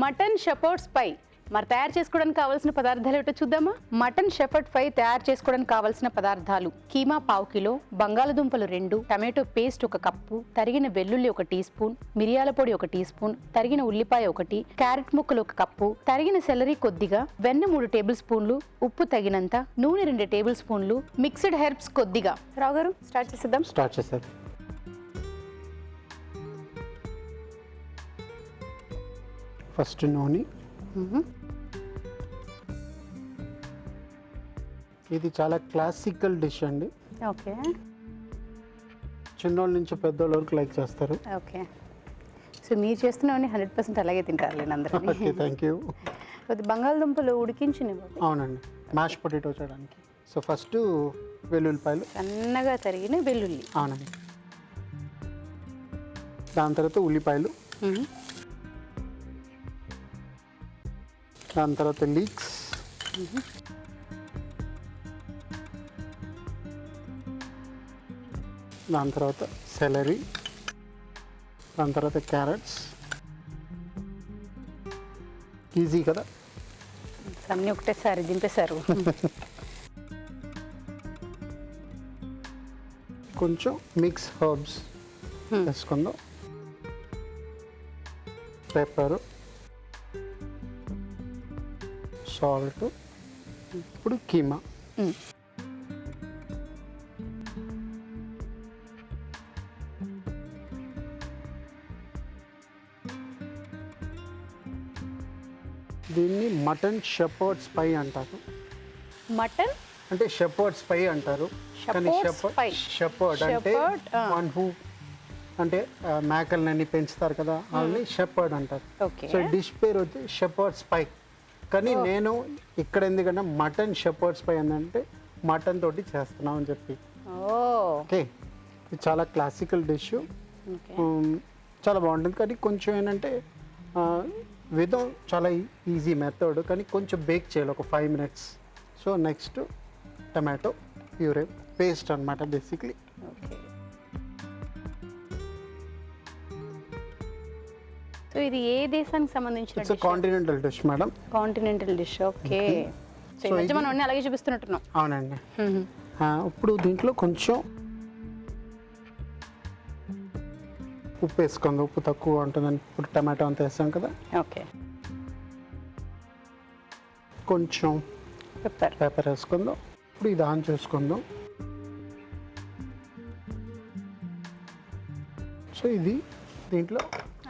Mutton shepherd's పై మరి తయారు చేసుకోవడానికి కావాల్సిన పదార్థాలు ఏమిటో చూద్దామా. మటన్ షెపర్డ్ పై తయారు చేసుకోవడానికి కావాల్సిన పదార్థాలు: కీమా 1/2 కిలో, బంగాళదుంపలు 2, టమాటో పేస్ట్ 1 కప్పు, తరిగిన వెల్లుల్లి 1 టీ స్పూన్, మిరియాల పొడి 1 టీ స్పూన్, తరిగిన ఉల్లిపాయ 1, క్యారెట్ ముక్కలు 1 కప్పు, తరిగిన సెలరీ కొద్దిగా, వెన్న 3 టేబుల్ స్పూన్లు, ఉప్పు తగినంత, నూనె 2 టేబుల్ స్పూన్లు, మిక్స్డ్ హెర్బ్స్ కొద్దిగా. రావు గారు స్టార్ట్ చేసేద్దాం. ఫస్ట్ నూనె. ఇది చాలా క్లాసికల్ డిష్ అండి. ఓకే. చిన్నోళ్ళ నుంచి పెద్దోళ్ళ వరకు లైక్ చేస్తారు. ఓకే. సో మీరు చేస్తున్నవన్నీ 100% అలాగే తింటారు అందరూ. Okay, thank you. బంగాళదుంపలు ఉడికించినవి. అవునండి, మ్యాష్ పొటాటో చేయడానికి. సో ఫస్ట్ వెల్లుల్లిపాయలు సన్నగా తరిగిన వెల్లుల్లి. అవునండి. దాని తర్వాత ఉల్లిపాయలు, దాని తర్వాత లీక్స్, దాని తర్వాత సెలరీ, దాని తర్వాత క్యారెట్స్. ఈజీ కదా, అన్నీ ఒకటేసారి దింపేశారు. కొంచెం మిక్స్ హర్బ్స్ వేసుకుందాం. పెప్పరు, సాల్ట్, ఇప్పుడు కీమా. దీన్ని మటన్ షెపర్డ్స్ పై అంటారు. మటన్ అంటే షెపర్డ్స్ పై అంటారు, కానీ షెపర్డ్ అంటే వన్ హూ, అంటే మేకల్ని పెంచుతారు కదా, వాళ్ళని షెపర్డ్ అంటారు. సో డిష్ పేరు వచ్చి షెపర్డ్స్ పై. కానీ నేను ఇక్కడ ఎందుకంటే మటన్ షెపర్డ్స్ పై అంటే మటన్ తోటి చేస్తున్నాం అని చెప్పి. ఓకే, ఇది చాలా క్లాసికల్ డిష్, చాలా బాగుంటుంది. కానీ కొంచెం ఏంటంటే విధం చాలా ఈజీ మెథడ్, కానీ కొంచెం బేక్ చేయాలి ఒక 5 minutes. So next tomato puree paste అనమాట బేసిక్లీ. సో ఇది ఏ దేశానికి సంబంధించిన it's continental dish madam. Continental dish. Okay. So ఈ మధ్య మనం అన్ని అలాగే చూపిస్తున్నట్టున్నాం. అవునండి. ఇప్పుడు దీంట్లో కొంచెం ఉప్పు వేసుకోండి, ఉప్పు తక్కువ ఉంటుందని. ఇప్పుడు టమాటో అంతా వేస్తాం కదా. ఓకే. కొంచెం పెప్పర్ వేసుకుందాం. ఇప్పుడు ఇది ఆన్ చేసుకుందాం. సో ఇది దీంట్లో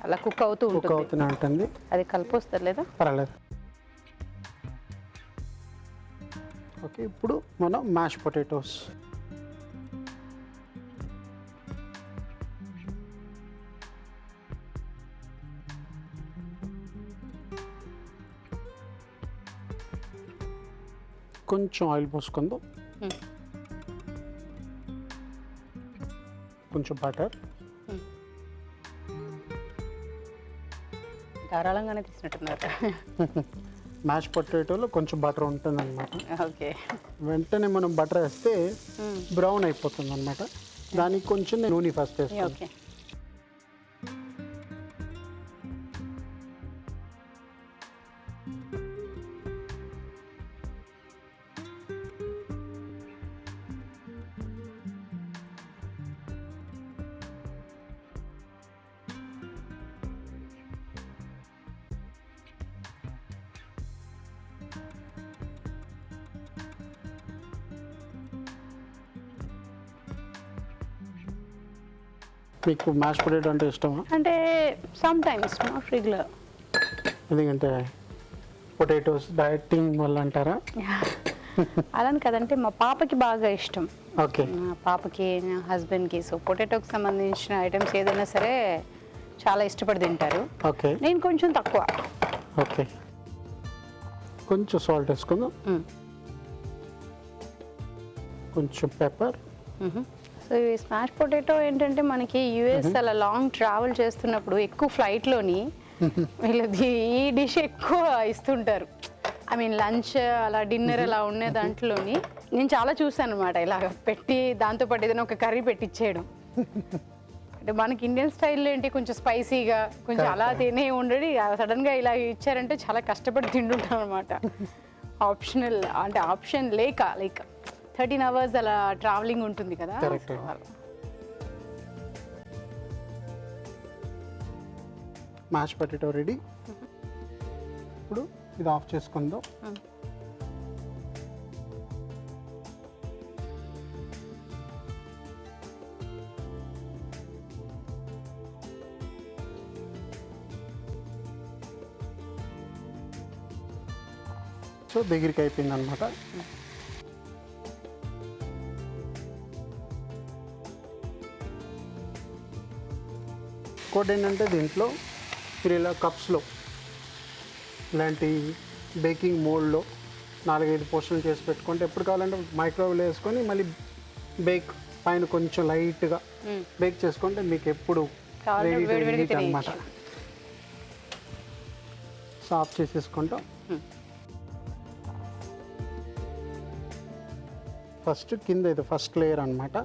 అలా కుక్ అవుతూనే ఉంటుంది. అది కలిపి వస్తుంది లేదా పర్వాలేదు. ఓకే, ఇప్పుడు మనం మ్యాష్ పొటాటోస్. కొంచెం ఆయిల్ పోసుకుందాం, కొంచెం బటర్. ధారాళంగానే తీసినట్టున్నారు. మ్యాష్ పొటాటోలో కొంచెం బటర్ ఉంటుంది అనమాట. ఓకే. వెంటనే మనం బటర్ వేస్తే బ్రౌన్ అయిపోతుంది అనమాట. దానికి కొంచెం నూనె ఫస్ట్ వేస్తాను. ఓకే. మీకు మ్యాష్ పొటాటో అంటే ఇష్టమా? అంటే సమ్ టైమ్స్, నాట్ రెగ్యులర్. ఎందుకంటే పొటాటోస్ డైటింగ్ వల్ల అంటారా? అలాని కదంటే మా పాపకి బాగా ఇష్టం. ఓకే. మా పాపకి, నా హస్బెండ్కి. సో పొటాటోకి సంబంధించిన ఐటమ్స్ ఏదైనా సరే చాలా ఇష్టపడి తింటారు. ఓకే. నేను కొంచెం తక్కువ. ఓకే, కొంచెం సాల్ట్ వేసుకుందాం, కొంచెం పెప్పర్. సో ఈ స్మాష్ పొటాటో ఏంటంటే మనకి యుఎస్ అలా లాంగ్ ట్రావెల్ చేస్తున్నప్పుడు ఎక్కువ ఫ్లైట్లోని వీళ్ళది ఈ డిష్ ఎక్కువ ఇస్తుంటారు. ఐ మీన్ లంచ్ అలా డిన్నర్ అలా ఉండే దాంట్లోని నేను చాలా చూసాను అనమాట. ఇలాగ పెట్టి దాంతోపాటు ఏదైనా ఒక కర్రీ పెట్టించేయడం. అంటే మనకి ఇండియన్ స్టైల్లో ఏంటి కొంచెం స్పైసీగా కొంచెం అలా తినే ఉండడి సడన్గా ఇలా ఇచ్చారంటే చాలా కష్టపడి తింటుంటాం అనమాట. ఆప్షనల్ అంటే ఆప్షన్ లేక 13 hours అలా ట్రావెలింగ్ ఉంటుంది కదా. Mash potato ready. ఇప్పుడు ఇది ఆఫ్ చేసుకుందాం. సో దగ్గరికి అయిపోయింది అనమాట. ఇంకోటి ఏంటంటే దీంట్లో మీరు ఇలా కప్స్లో ఇలాంటి బేకింగ్ మోల్డ్లో 4-5 పోర్షన్లు చేసి పెట్టుకుంటే ఎప్పుడు కావాలంటే మైక్రోవేవ్లో వేసుకొని మళ్ళీ బేక్ పైన కొంచెం లైట్గా బేక్ చేసుకుంటే మీకు ఎప్పుడు రెడీ అనమాట. సాఫ్ చేసేసుకుంటాం. ఫస్ట్ కింద ఇది ఫస్ట్ లేయర్ అనమాట.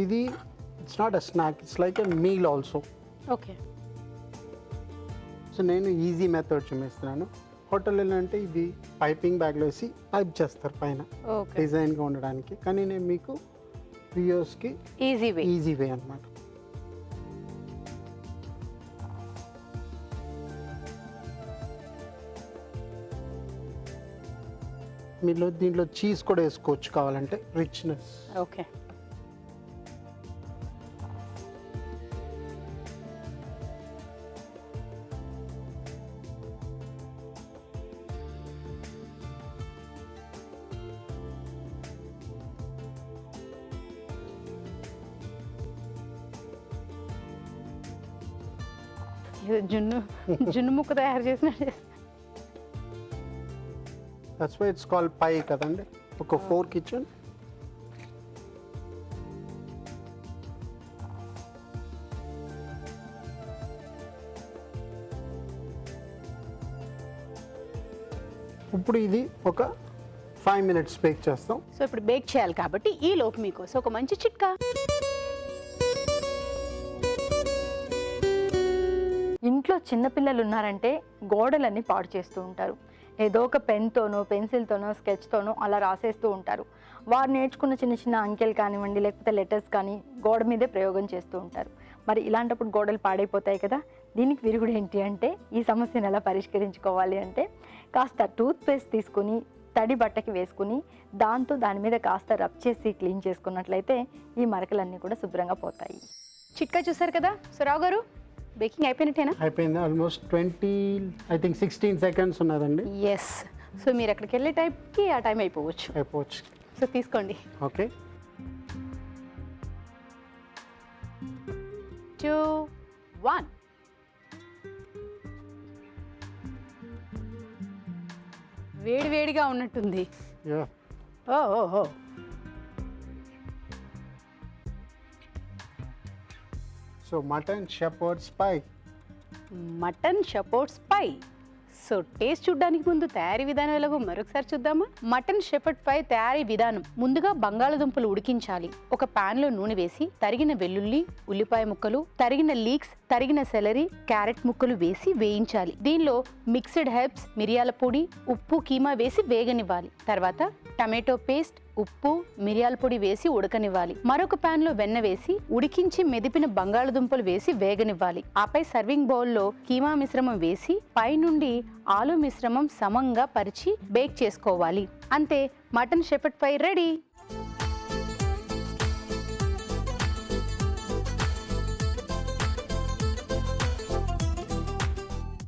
ఇది it's not a snack, it's like a meal also. Okay. So నేను ఈజీ మెథడ్ చూపిస్తున్నాను. హోటల్లో అంటే ఇది పైపింగ్ బ్యాగ్లో వేసి పైప్ చేస్తారు పైన డిజైన్గా ఉండడానికి, కానీ నేను మీకు వ్యూయర్స్కి ఈజీ వే అనమాట. మీరు దీంట్లో చీజ్ కూడా వేసుకోవచ్చు కావాలంటే రిచ్నెస్. ఓకే. జున్ను ముక్క తయారు చేసినట్టు. దట్స్ వై ఇట్స్ కాల్డ్ పై కదండి. ఒక 4 కిచెన్. ఇప్పుడు ఇది ఒక 5 minutes బేక్ చేస్తాం. సో ఇప్పుడు బేక్ చేయాలి కాబట్టి ఈ లోపు మీకోసం ఒక మంచి చిట్కా. ఇంట్లో చిన్నపిల్లలు ఉన్నారంటే గోడలన్నీ పాడు చేస్తూ ఉంటారు. ఏదో ఒక పెన్తోనో పెన్సిల్తోనో స్కెచ్తోనో అలా రాసేస్తూ ఉంటారు. వారు నేర్చుకున్న చిన్న చిన్న అంకెలు కానివ్వండి, లేకపోతే లెటర్స్ కానీ గోడ మీదే ప్రయోగం చేస్తూ ఉంటారు. మరి ఇలాంటప్పుడు గోడలు పాడైపోతాయి కదా. దీనికి విరుగుడు ఏంటి అంటే, ఈ సమస్యను ఎలా పరిష్కరించుకోవాలి అంటే, కాస్త టూత్పేస్ట్ తీసుకుని తడి బట్టకి వేసుకుని దాంతో దాని మీద కాస్త రబ్ చేసి క్లీన్ చేసుకున్నట్లయితే ఈ మరకలన్నీ కూడా శుభ్రంగా పోతాయి. చిట్కా చూసారు కదా. సో రావు గారు, బేకింగ్ అయిపోయినట్టేనా? అయిపోయింది. ఆల్మోస్ట్ 16 seconds ఉన్నదండి. ఎస్. సో మీరు అక్కడికి వెళ్ళే టైంకి ఆ టైం అయిపోవచ్చు. సో తీసుకోండి. ఓకే. 2, 1. వేడివేడిగా ఉన్నట్టుంది. ఓ. సో మటన్ షెపర్డ్స్ పై. సో టేస్ట్ చూడడానికి ముందు తయారీ విధానం ఎలాగో మరొకసారి చూద్దామా. మటన్ షెపర్డ్ పై తయారీ విధానం. ముందుగా బంగాళదుంపలు ఉడికించాలి. ఒక పాన్ లో నూనె వేసి తరిగిన వెల్లుల్లి, ఉల్లిపాయ ముక్కలు, తరిగిన లీక్స్, తరిగిన సెలరీ, క్యారెట్ ముక్కలు వేసి వేయించాలి. దీనిలో మిక్స్డ్ హెర్బ్స్, మిరియాల పొడి, ఉప్పు, కీమా వేసి వేగనివ్వాలి. తర్వాత టమాటో పేస్ట్, ఉప్పు, మిరియాల పొడి వేసి ఉడకనివ్వాలి. మరొక పాన్ లో వెన్న వేసి ఉడికించి మెదిపిన బంగాళదుంపలు వేసి వేగనివ్వాలి. ఆపై సర్వింగ్ బౌల్లో కీమా మిశ్రమం వేసి పై నుండి ఆలు మిశ్రమం సమంగా పరిచి బేక్ చేసుకోవాలి. అంతే, మటన్ షెపర్డ్ పై రెడీ.